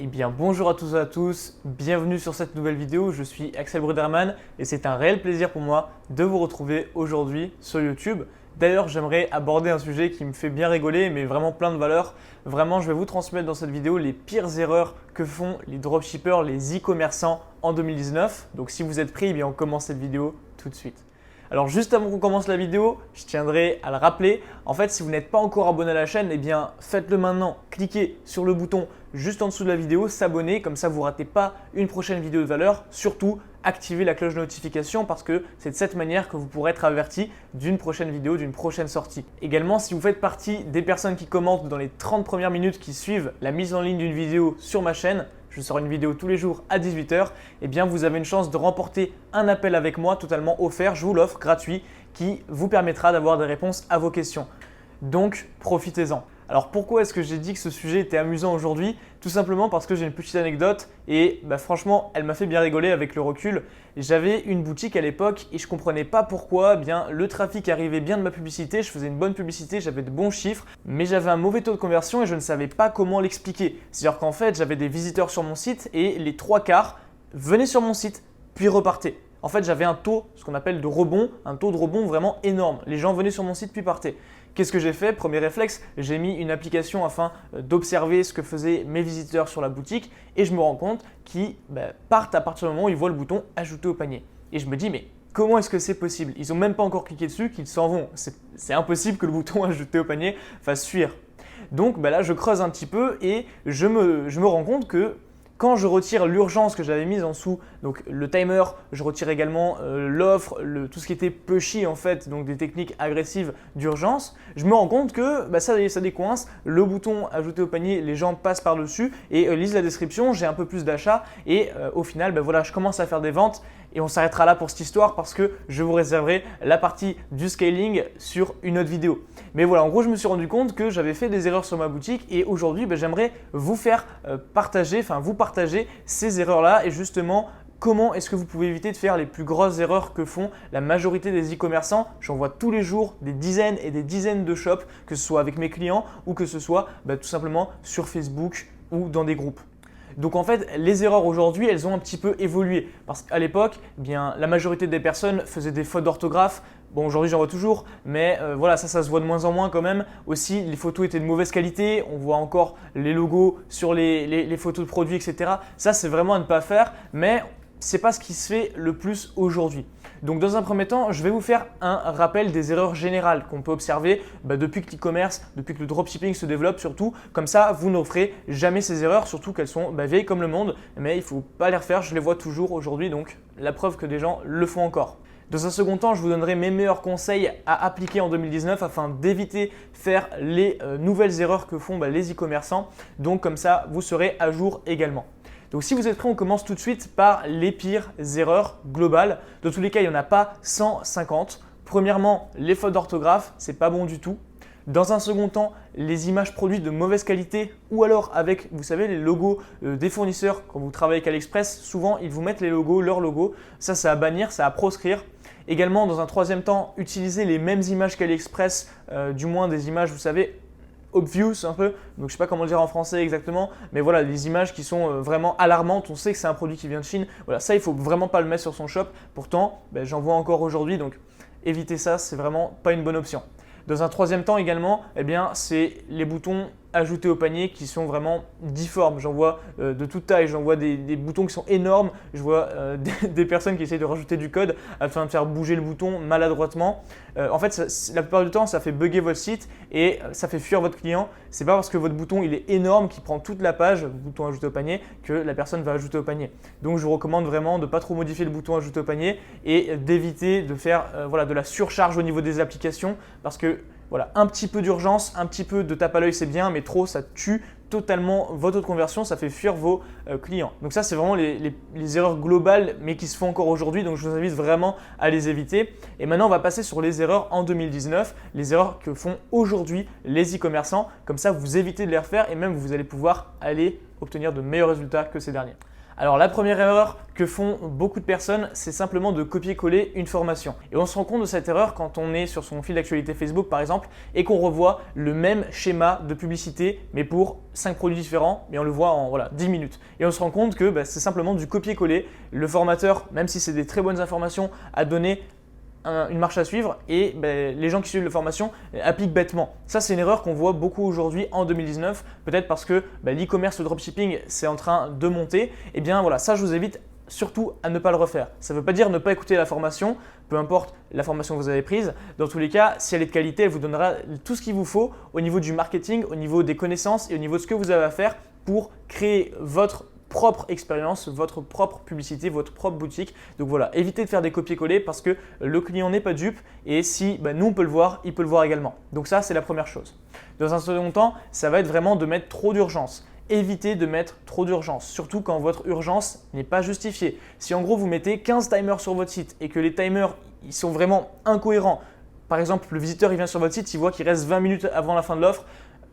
Eh bien bonjour à tous et à tous, bienvenue sur cette nouvelle vidéo, je suis Axel Bruderman et c'est un réel plaisir pour moi de vous retrouver aujourd'hui sur YouTube. D'ailleurs j'aimerais aborder un sujet qui me fait bien rigoler mais vraiment plein de valeur. Vraiment je vais vous transmettre dans cette vidéo les pires erreurs que font les dropshippers, les e-commerçants en 2019. Donc si vous êtes prêts, eh bien on commence cette vidéo tout de suite. Alors juste avant qu'on commence la vidéo, je tiendrai à le rappeler. En fait, si vous n'êtes pas encore abonné à la chaîne, eh bien faites-le maintenant. Cliquez sur le bouton juste en dessous de la vidéo, s'abonner, comme ça vous ne ratez pas une prochaine vidéo de valeur. Surtout, activez la cloche de notification parce que c'est de cette manière que vous pourrez être averti d'une prochaine vidéo, d'une prochaine sortie. Également, si vous faites partie des personnes qui commentent dans les 30 premières minutes qui suivent la mise en ligne d'une vidéo sur ma chaîne, je sors une vidéo tous les jours à 18 h, eh bien vous avez une chance de remporter un appel avec moi totalement offert, je vous l'offre gratuit, qui vous permettra d'avoir des réponses à vos questions. Donc profitez-en. Alors pourquoi est-ce que j'ai dit que ce sujet était amusant aujourd'hui? Tout simplement parce que j'ai une petite anecdote et franchement elle m'a fait bien rigoler avec le recul. J'avais une boutique à l'époque et je ne comprenais pas pourquoi le trafic arrivait bien de ma publicité, je faisais une bonne publicité, j'avais de bons chiffres, mais j'avais un mauvais taux de conversion et je ne savais pas comment l'expliquer. C'est-à-dire qu'en fait j'avais des visiteurs sur mon site et les 3/4 venaient sur mon site puis repartaient. En fait, j'avais un taux, ce qu'on appelle de rebond, un taux de rebond vraiment énorme. Les gens venaient sur mon site puis partaient. Qu'est-ce que j'ai fait? Premier réflexe, j'ai mis une application afin d'observer ce que faisaient mes visiteurs sur la boutique et je me rends compte qu'ils partent à partir du moment où ils voient le bouton « Ajouter au panier ». Et je me dis mais comment est-ce que c'est possible? Ils n'ont même pas encore cliqué dessus qu'ils s'en vont. C'est impossible que le bouton « Ajouter au panier » fasse fuir. Donc là, je creuse un petit peu et je me rends compte que quand je retire l'urgence que j'avais mise en dessous, donc le timer, je retire également l'offre, tout ce qui était pushy en fait, donc des techniques agressives d'urgence, je me rends compte que ça décoince, le bouton ajouter au panier, les gens passent par-dessus et lisent la description, j'ai un peu plus d'achats et au final, je commence à faire des ventes et on s'arrêtera là pour cette histoire parce que je vous réserverai la partie du scaling sur une autre vidéo. Mais voilà, en gros, je me suis rendu compte que j'avais fait des erreurs sur ma boutique et aujourd'hui, j'aimerais vous faire partager ces erreurs-là et justement comment est-ce que vous pouvez éviter de faire les plus grosses erreurs que font la majorité des e-commerçants. J'en vois tous les jours des dizaines et des dizaines de shops, que ce soit avec mes clients ou que ce soit tout simplement sur Facebook ou dans des groupes. Donc en fait, les erreurs aujourd'hui, elles ont un petit peu évolué parce qu'à l'époque, la majorité des personnes faisaient des fautes d'orthographe. Bon, aujourd'hui, j'en vois toujours, mais ça se voit de moins en moins quand même. Aussi, les photos étaient de mauvaise qualité. On voit encore les logos sur les photos de produits, etc. Ça, c'est vraiment à ne pas faire, mais ce n'est pas ce qui se fait le plus aujourd'hui. Donc dans un premier temps, je vais vous faire un rappel des erreurs générales qu'on peut observer depuis que l'e-commerce, depuis que le dropshipping se développe surtout. Comme ça, vous ne ferez jamais ces erreurs, surtout qu'elles sont vieilles comme le monde. Mais il ne faut pas les refaire, je les vois toujours aujourd'hui, donc la preuve que des gens le font encore. Dans un second temps, je vous donnerai mes meilleurs conseils à appliquer en 2019 afin d'éviter faire les nouvelles erreurs que font les e-commerçants. Donc comme ça, vous serez à jour également. Donc si vous êtes prêts, on commence tout de suite par les pires erreurs globales. Dans tous les cas, il n'y en a pas 150. Premièrement, les fautes d'orthographe, c'est pas bon du tout. Dans un second temps, les images produites de mauvaise qualité ou alors avec, vous savez, les logos des fournisseurs. Quand vous travaillez avec AliExpress, souvent ils vous mettent les logos, leurs logos. Ça, c'est à bannir, c'est à proscrire. Également, dans un troisième temps, utiliser les mêmes images qu'AliExpress, du moins des images, vous savez, obvious un peu, donc je ne sais pas comment le dire en français exactement, mais voilà, des images qui sont vraiment alarmantes, on sait que c'est un produit qui vient de Chine, voilà, ça il ne faut vraiment pas le mettre sur son shop, pourtant j'en vois encore aujourd'hui, donc évitez ça, c'est vraiment pas une bonne option. Dans un troisième temps également, c'est les boutons ajouter au panier qui sont vraiment difformes. J'en vois de toute taille, j'en vois des boutons qui sont énormes, je vois des personnes qui essayent de rajouter du code afin de faire bouger le bouton maladroitement. En fait, la plupart du temps, ça fait bugger votre site et ça fait fuir votre client. C'est pas parce que votre bouton il est énorme, qui prend toute la page, le bouton ajouter au panier, que la personne va ajouter au panier. Donc je vous recommande vraiment de ne pas trop modifier le bouton ajouter au panier et d'éviter de faire de la surcharge au niveau des applications parce que un petit peu d'urgence, un petit peu de tape à l'œil c'est bien, mais trop ça tue totalement votre taux de conversion, ça fait fuir vos clients. Donc ça c'est vraiment les erreurs globales mais qui se font encore aujourd'hui, donc je vous invite vraiment à les éviter. Et maintenant on va passer sur les erreurs en 2019, les erreurs que font aujourd'hui les e-commerçants, comme ça vous évitez de les refaire et même vous allez pouvoir aller obtenir de meilleurs résultats que ces derniers. Alors la première erreur que font beaucoup de personnes, c'est simplement de copier-coller une formation. Et on se rend compte de cette erreur quand on est sur son fil d'actualité Facebook par exemple et qu'on revoit le même schéma de publicité mais pour 5 produits différents, mais on le voit en 10 minutes. Et on se rend compte que c'est simplement du copier-coller. Le formateur, même si c'est des très bonnes informations, a donné une marche à suivre et les gens qui suivent la formation appliquent bêtement. Ça, c'est une erreur qu'on voit beaucoup aujourd'hui en 2019, peut-être parce que l'e-commerce, le dropshipping, c'est en train de monter. Et bien voilà, ça, je vous invite surtout à ne pas le refaire. Ça ne veut pas dire ne pas écouter la formation, peu importe la formation que vous avez prise. Dans tous les cas, si elle est de qualité, elle vous donnera tout ce qu'il vous faut au niveau du marketing, au niveau des connaissances et au niveau de ce que vous avez à faire pour créer votre propre expérience, votre propre publicité, votre propre boutique. Donc voilà, évitez de faire des copier-coller parce que le client n'est pas dupe et si nous on peut le voir, il peut le voir également. Donc ça, c'est la première chose. Dans un second temps, ça va être vraiment de mettre trop d'urgence. Évitez de mettre trop d'urgence, surtout quand votre urgence n'est pas justifiée. Si en gros vous mettez 15 timers sur votre site et que les timers ils sont vraiment incohérents, par exemple le visiteur il vient sur votre site, il voit qu'il reste 20 minutes avant la fin de l'offre,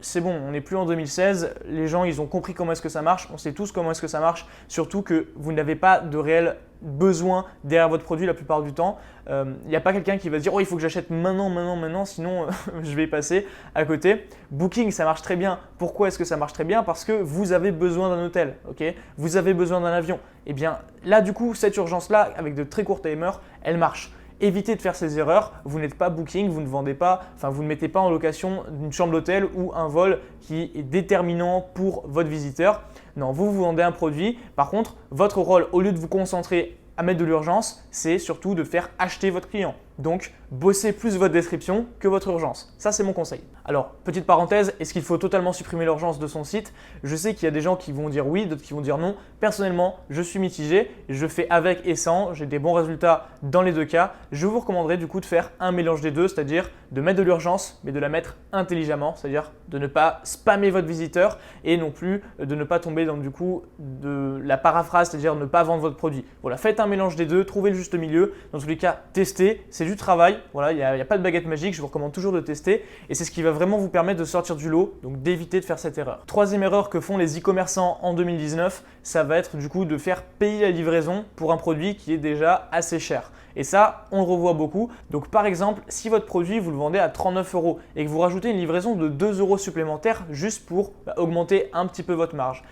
c'est bon, on n'est plus en 2016, les gens ils ont compris comment est-ce que ça marche, on sait tous comment est-ce que ça marche, surtout que vous n'avez pas de réel besoin derrière votre produit la plupart du temps. Il n'y a pas quelqu'un qui va se dire « Oh, il faut que j'achète maintenant, sinon je vais passer à côté ». Booking, ça marche très bien. Pourquoi est-ce que ça marche très bien? Parce que vous avez besoin d'un hôtel, okay? Vous avez besoin d'un avion. Et bien là, du coup, cette urgence-là, avec de très courts timers, elle marche. Évitez de faire ces erreurs, vous n'êtes pas booking, vous ne mettez pas en location une chambre d'hôtel ou un vol qui est déterminant pour votre visiteur. Non, vous vendez un produit. Par contre, votre rôle, au lieu de vous concentrer à mettre de l'urgence, c'est surtout de faire acheter votre client. Donc, bossez plus votre description que votre urgence. Ça, c'est mon conseil. Alors, petite parenthèse, est-ce qu'il faut totalement supprimer l'urgence de son site? Je sais qu'il y a des gens qui vont dire oui, d'autres qui vont dire non. Personnellement, je suis mitigé. Je fais avec et sans. J'ai des bons résultats dans les deux cas. Je vous recommanderais du coup de faire un mélange des deux, c'est-à-dire de mettre de l'urgence, mais de la mettre intelligemment, c'est-à-dire de ne pas spammer votre visiteur et non plus de ne pas tomber dans du coup de la paraphrase, c'est-à-dire ne pas vendre votre produit. Voilà, faites un mélange des deux, trouvez le juste milieu. Dans tous les cas, testez. C'est du travail, voilà, il n'y a pas de baguette magique, je vous recommande toujours de tester et c'est ce qui va vraiment vous permettre de sortir du lot, donc d'éviter de faire cette erreur. Troisième erreur que font les e-commerçants en 2019, ça va être du coup de faire payer la livraison pour un produit qui est déjà assez cher. Et ça, on le revoit beaucoup. Donc par exemple, si votre produit, vous le vendez à 39 € et que vous rajoutez une livraison de 2 € supplémentaires juste pour augmenter un petit peu votre marge,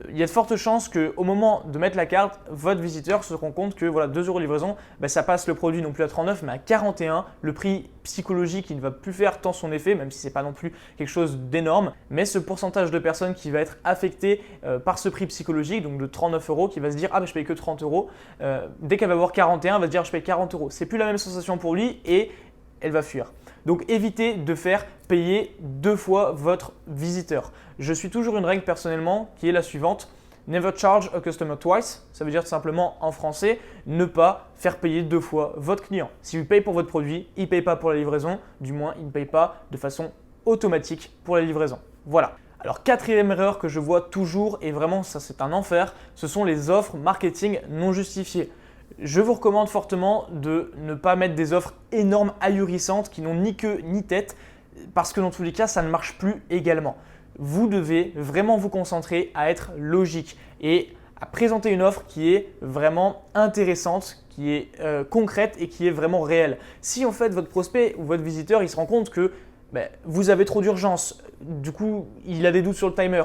il y a de fortes chances qu'au moment de mettre la carte, votre visiteur se rend compte que 2 € de livraison, ça passe le produit non plus à 39 mais à 41, le prix psychologique qui ne va plus faire tant son effet, même si ce n'est pas non plus quelque chose d'énorme. Mais ce pourcentage de personnes qui va être affecté par ce prix psychologique, donc de 39 € qui va se dire « Ah, je paye que 30 €, dès qu'elle va voir 41, elle va se dire « Je paye 40 €. C'est plus la même sensation pour lui et elle va fuir. Donc évitez de faire payer 2 fois votre visiteur. Je suis toujours une règle personnellement qui est la suivante. Never charge a customer twice. Ça veut dire tout simplement en français, ne pas faire payer 2 fois votre client. Si vous payez pour votre produit, il ne paye pas pour la livraison. Du moins, il ne paye pas de façon automatique pour la livraison. Voilà. Alors, quatrième erreur que je vois toujours, et vraiment ça c'est un enfer, ce sont les offres marketing non justifiées. Je vous recommande fortement de ne pas mettre des offres énormes, ahurissantes, qui n'ont ni queue ni tête, parce que dans tous les cas, ça ne marche plus également. Vous devez vraiment vous concentrer à être logique et à présenter une offre qui est vraiment intéressante, qui est concrète et qui est vraiment réelle. Si en fait votre prospect ou votre visiteur il se rend compte que vous avez trop d'urgence, du coup il a des doutes sur le timer,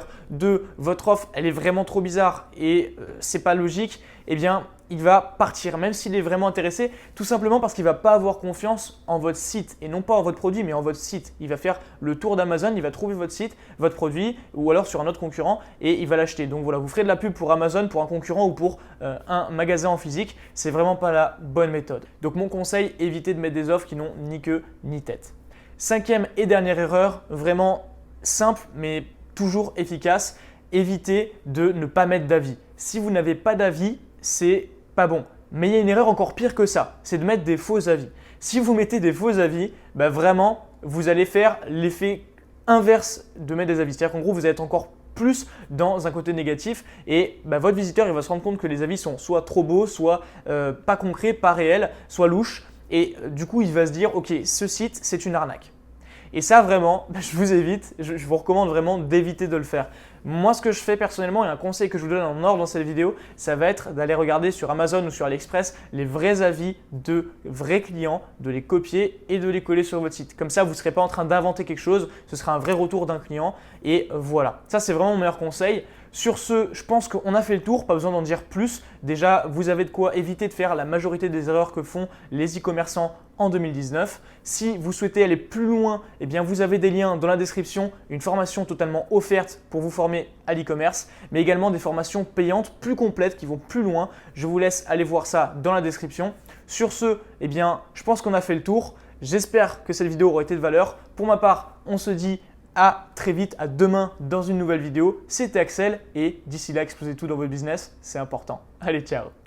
votre offre elle est vraiment trop bizarre et c'est pas logique, eh bien il va partir même s'il est vraiment intéressé, tout simplement parce qu'il ne va pas avoir confiance en votre site et non pas en votre produit mais en votre site. Il va faire le tour d'Amazon, il va trouver votre site, votre produit ou alors sur un autre concurrent et il va l'acheter. Donc voilà, vous ferez de la pub pour Amazon, pour un concurrent ou pour un magasin en physique, c'est vraiment pas la bonne méthode. Donc mon conseil, évitez de mettre des offres qui n'ont ni queue ni tête. Cinquième et dernière erreur, vraiment simple mais toujours efficace, évitez de ne pas mettre d'avis. Si vous n'avez pas d'avis, c'est pas bon. Mais il y a une erreur encore pire que ça, c'est de mettre des faux avis. Si vous mettez des faux avis, vraiment, vous allez faire l'effet inverse de mettre des avis. C'est-à-dire qu'en gros, vous allez être encore plus dans un côté négatif et votre visiteur il va se rendre compte que les avis sont soit trop beaux, soit pas concrets, pas réels, soit louches. Et du coup, il va se dire « Ok, ce site, c'est une arnaque ». Et ça vraiment, je vous recommande vraiment d'éviter de le faire. Moi, ce que je fais personnellement et un conseil que je vous donne en ordre dans cette vidéo, ça va être d'aller regarder sur Amazon ou sur AliExpress les vrais avis de vrais clients, de les copier et de les coller sur votre site. Comme ça, vous ne serez pas en train d'inventer quelque chose, ce sera un vrai retour d'un client et voilà. Ça, c'est vraiment mon meilleur conseil. Sur ce, je pense qu'on a fait le tour, pas besoin d'en dire plus. Déjà, vous avez de quoi éviter de faire la majorité des erreurs que font les e-commerçants en 2019. Si vous souhaitez aller plus loin, eh bien vous avez des liens dans la description, une formation totalement offerte pour vous former à l'e-commerce, mais également des formations payantes plus complètes qui vont plus loin. Je vous laisse aller voir ça dans la description. Sur ce, eh bien, je pense qu'on a fait le tour. J'espère que cette vidéo aura été de valeur. Pour ma part, on se dit à très vite, à demain dans une nouvelle vidéo. C'était Axel et d'ici là, explosez tout dans votre business, c'est important. Allez, ciao!